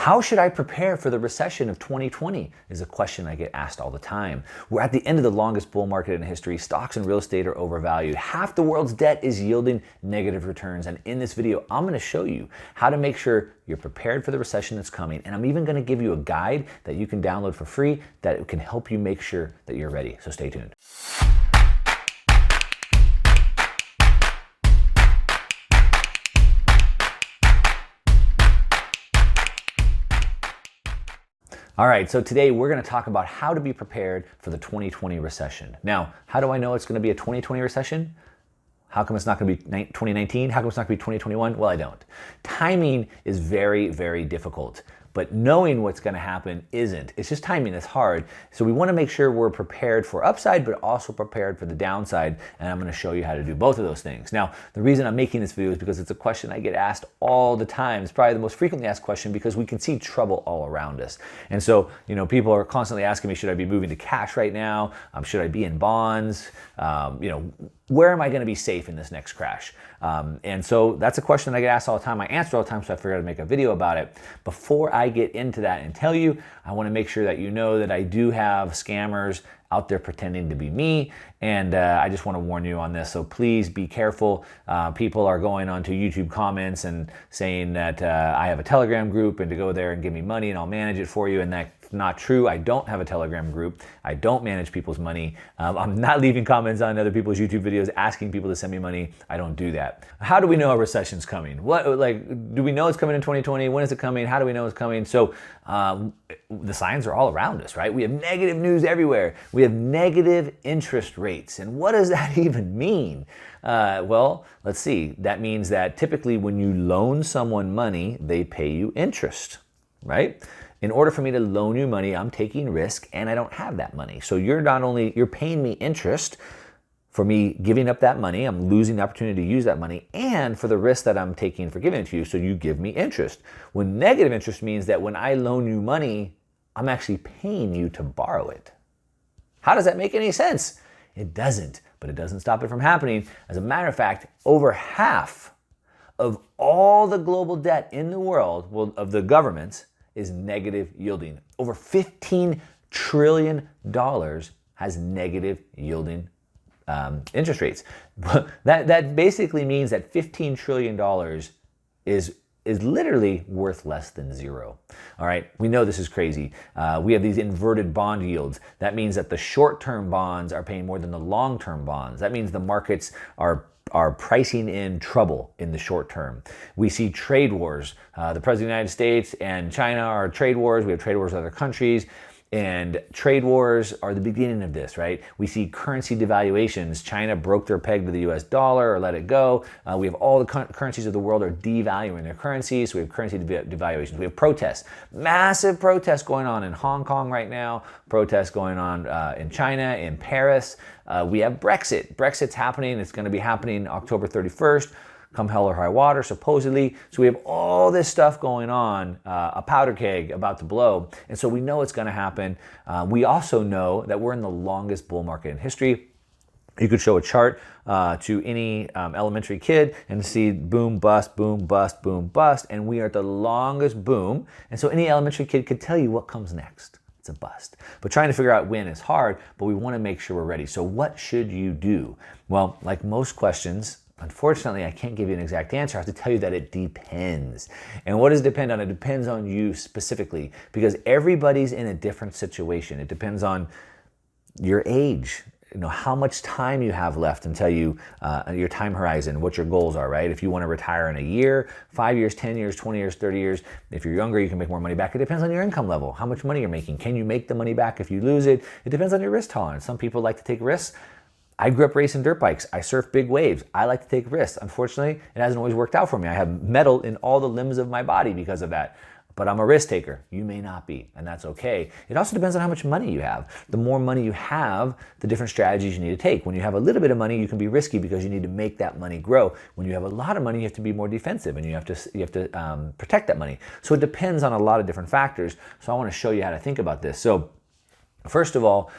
How should I prepare for the recession of 2020 is a question I get asked all the time. We're at the end of the longest bull market in history. Stocks and real estate are overvalued. Half the world's debt is yielding negative returns. And in this video, I'm going to show you how to make sure you're prepared for the recession that's coming. And I'm even going to give you a guide that you can download for free that can help you make sure that you're ready. So stay tuned. All right, so today we're going to talk about how to be prepared for the 2020 recession. Now, how do I know it's going to be a 2020 recession? How come it's not going to be 2019? How come it's not going to be 2021? Well, I don't. Timing is very, very difficult, but knowing what's going to happen isn't. It's just timing that's hard. So we want to make sure we're prepared for upside, but also prepared for the downside. And I'm going to show you how to do both of those things. Now, the reason I'm making this video is because it's a question I get asked all the time. It's probably the most frequently asked question because we can see trouble all around us. And so, people are constantly asking me, should I be moving to cash right now? Should I be in bonds? Where am I going to be safe in this next crash? And so that's a question I get asked all the time. I answer all the time, so I figured I'd make a video about it. Before I get into that and tell you, I want to make sure that you know that I do have scammers out there pretending to be me, and I just want to warn you on this, so please be careful. People are going onto YouTube comments and saying that I have a Telegram group and to go there and give me money and I'll manage it for you, and that's not true. I don't have a Telegram group. I don't manage people's money. I'm not leaving comments on other people's YouTube videos asking people to send me money. I don't do that. How do we know a recession's coming? Do we know it's coming in 2020? When is it coming? How do we know it's coming? So the signs are all around us, right? We have negative news everywhere. We have negative interest rates. And what does that even mean? Well, let's see. That means that typically when you loan someone money, they pay you interest, right? In order for me to loan you money, I'm taking risk and I don't have that money. So you're paying me interest for me giving up that money. I'm losing the opportunity to use that money and for the risk that I'm taking for giving it to you. So you give me interest. When negative interest means that when I loan you money, I'm actually paying you to borrow it. How does that make any sense? It doesn't, but it doesn't stop it from happening. As a matter of fact, over half of all the global debt in the world, well, of the governments, is negative yielding. Over $15 trillion has negative yielding interest rates. That basically means that $15 trillion is literally worth less than zero. All right, we know this is crazy. We have these inverted bond yields. That means that the short-term bonds are paying more than the long-term bonds. That means the markets are pricing in trouble in the short term. We see trade wars. The President of the United States and China are trade wars. We have trade wars with other countries. And trade wars are the beginning of this, right? We see currency devaluations. China broke their peg to the US dollar or let it go. We have all the currencies of the world are devaluing their currencies. So we have currency devaluations. We have protests, massive protests going on in Hong Kong right now, protests going on in China, in Paris. We have Brexit. Brexit's happening. It's going to be happening October 31st. Come hell or high water, supposedly. So we have all this stuff going on, a powder keg about to blow. And so we know it's going to happen. We also know that we're in the longest bull market in history. You could show a chart to any elementary kid and see boom, bust, boom, bust, boom, bust. And we are at the longest boom. And so any elementary kid could tell you what comes next. It's a bust. But trying to figure out when is hard, but we want to make sure we're ready. So what should you do? Well, like most questions, unfortunately, I can't give you an exact answer. I have to tell you that it depends. And what does it depend on? It depends on you specifically because everybody's in a different situation. It depends on your age, how much time you have left until your time horizon, what your goals are, right? If you want to retire in a year, 5 years, 10 years, 20 years, 30 years, if you're younger, you can make more money back. It depends on your income level, how much money you're making. Can you make the money back if you lose it? It depends on your risk tolerance. Some people like to take risks. I grew up racing dirt bikes. I surf big waves. I like to take risks. Unfortunately, it hasn't always worked out for me. I have metal in all the limbs of my body because of that. But I'm a risk taker. You may not be, and that's okay. It also depends on how much money you have. The more money you have, the different strategies you need to take. When you have a little bit of money, you can be risky because you need to make that money grow. When you have a lot of money, you have to be more defensive, and you have to protect that money. So it depends on a lot of different factors. So I want to show you how to think about this. So First of all,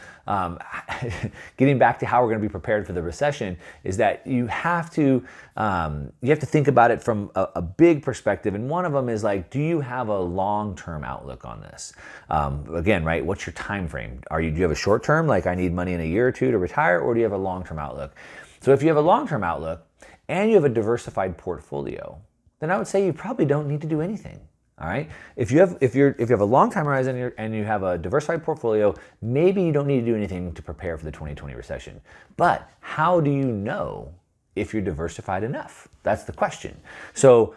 getting back to how we're going to be prepared for the recession is that you have to think about it from a big perspective. And one of them is like, do you have a long-term outlook on this? Again, right? What's your time frame? Do you have a short term, like I need money in a year or two to retire, or do you have a long-term outlook? So if you have a long-term outlook and you have a diversified portfolio, then I would say you probably don't need to do anything. All right. If you have a long time horizon and you have a diversified portfolio, maybe you don't need to do anything to prepare for the 2020 recession. But how do you know if you're diversified enough? That's the question. So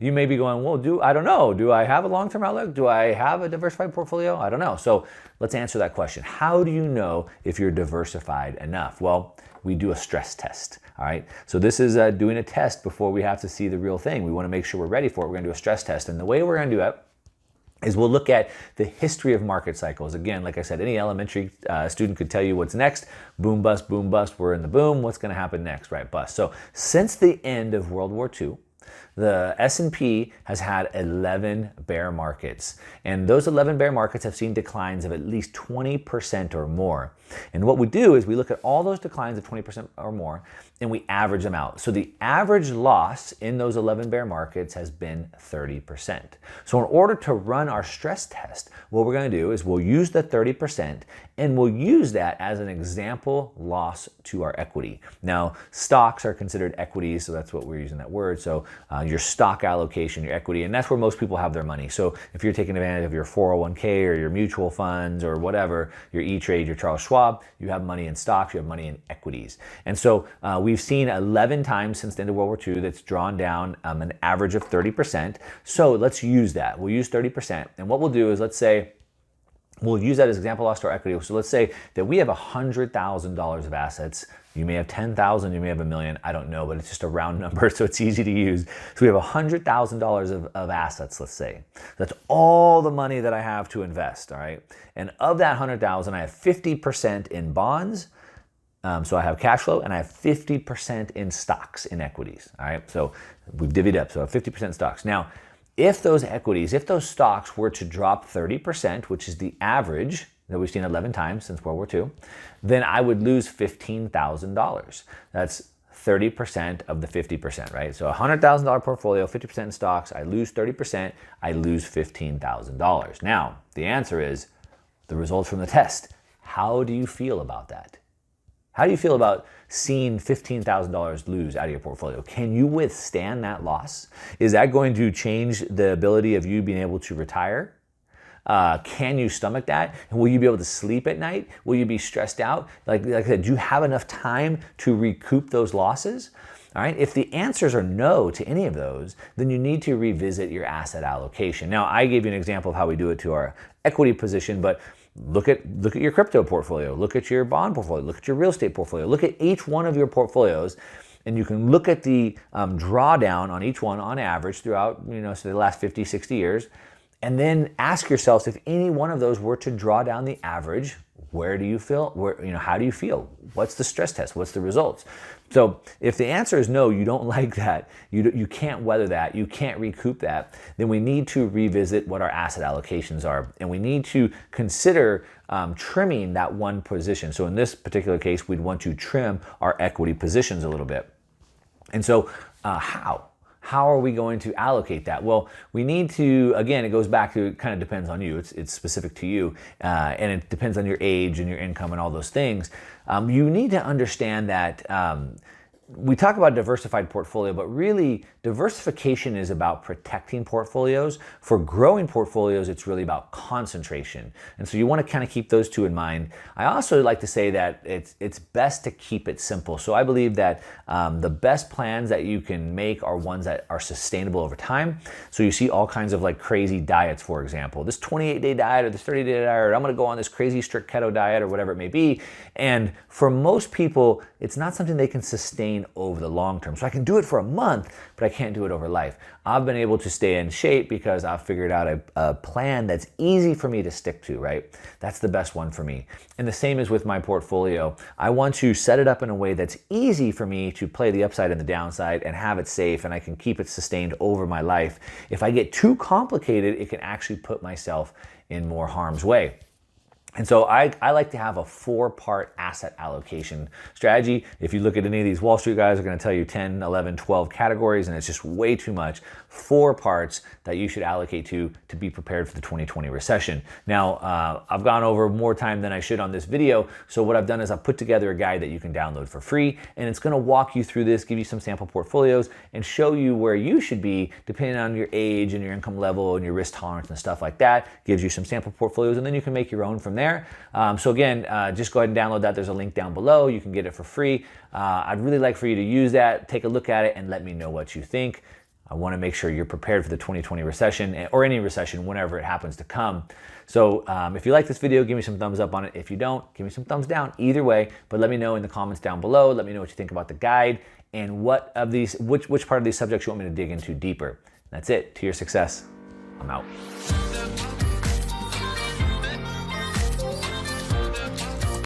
you may be going, well, I don't know. Do I have a long-term outlook? Do I have a diversified portfolio? I don't know. So let's answer that question. How do you know if you're diversified enough? Well, we do a stress test. All right. So this is doing a test before we have to see the real thing. We want to make sure we're ready for it. We're going to do a stress test. And the way we're going to do it is we'll look at the history of market cycles. Again, like I said, any elementary student could tell you what's next. Boom, bust, boom, bust. We're in the boom. What's going to happen next? Right, bust. So since the end of World War II, the S&P has had 11 bear markets. And those 11 bear markets have seen declines of at least 20% or more. And what we do is we look at all those declines of 20% or more and we average them out. So the average loss in those 11 bear markets has been 30%. So in order to run our stress test, what we're going to do is we'll use the 30% and we'll use that as an example loss to our equity. Now, stocks are considered equities, so that's what we're using that word. So your stock allocation, your equity, and that's where most people have their money. So if you're taking advantage of your 401k or your mutual funds or whatever, your E-Trade, your Charles Schwab, you have money in stocks, you have money in equities. And so we've seen 11 times since the end of World War II that's drawn down an average of 30%. So let's use that. We'll use 30%. And what we'll do is let's say, we'll use that as example loss to our equity. So let's say that we have $100,000 of assets. You may have 10,000, you may have $1 million, I don't know, but it's just a round number, so it's easy to use. So we have $100,000 of assets, let's say. That's all the money that I have to invest, all right? And of that 100,000, I have 50% in bonds, so I have cash flow, and I have 50% in stocks, in equities, all right? So we've divvied up, so I have 50% stocks. Now, if those stocks were to drop 30%, which is the average that we've seen 11 times since World War II, then I would lose $15,000. That's 30% of the 50%, right? So a $100,000 portfolio, 50% in stocks, I lose 30%, I lose $15,000. Now, the answer is the results from the test. How do you feel about that? How do you feel about seeing $15,000 lose out of your portfolio? Can you withstand that loss? Is that going to change the ability of you being able to retire? Can you stomach that? And will you be able to sleep at night? Will you be stressed out? Like I said, do you have enough time to recoup those losses? All right. If the answers are no to any of those, then you need to revisit your asset allocation. Now, I gave you an example of how we do it to our equity position, but look at your crypto portfolio, look at your bond portfolio, look at your real estate portfolio, look at each one of your portfolios, and you can look at the drawdown on each one on average throughout, so the last 50, 60 years, and then ask yourselves if any one of those were to draw down the average, where do you feel? How do you feel? What's the stress test? What's the results? So if the answer is no, you don't like that, you can't weather that, you can't recoup that, then we need to revisit what our asset allocations are. And we need to consider trimming that one position. So in this particular case, we'd want to trim our equity positions a little bit. And so how? How are we going to allocate that? Well, we need to, again, it goes back to, it kind of depends on you. It's specific to you, and it depends on your age and your income and all those things. You need to understand that we talk about diversified portfolio, but really diversification is about protecting portfolios. For growing portfolios, it's really about concentration. And so you want to kind of keep those two in mind. I also like to say that it's best to keep it simple. So I believe that the best plans that you can make are ones that are sustainable over time. So you see all kinds of like crazy diets, for example, this 28-day diet or this 30-day diet, or I'm going to go on this crazy strict keto diet or whatever it may be. And for most people, it's not something they can sustain over the long term. So I can do it for a month, but I can't do it over life. I've been able to stay in shape because I've figured out a plan that's easy for me to stick to, right? That's the best one for me. And the same is with my portfolio. I want to set it up in a way that's easy for me to play the upside and the downside and have it safe, and I can keep it sustained over my life. If I get too complicated, it can actually put myself in more harm's way. And so I like to have a 4-part asset allocation strategy. If you look at any of these Wall Street guys, are going to tell you 10, 11, 12 categories, and it's just way too much. 4 parts that you should allocate to be prepared for the 2020 recession. Now, I've gone over more time than I should on this video, so what I've done is I've put together a guide that you can download for free, and it's going to walk you through this, give you some sample portfolios, and show you where you should be depending on your age and your income level and your risk tolerance and stuff like that. Gives you some sample portfolios, and then you can make your own from there. So again, just go ahead and download that. There's a link down below. You can get it for free. I'd really like for you to use that, take a look at it, and let me know what you think. I want to make sure you're prepared for the 2020 recession, or any recession whenever it happens to come. So if you like this video, give me some thumbs up on it. If you don't, give me some thumbs down. Either way, but let me know in the comments down below. Let me know what you think about the guide and what of these, which part of these subjects you want me to dig into deeper. That's it. To your success. I'm out.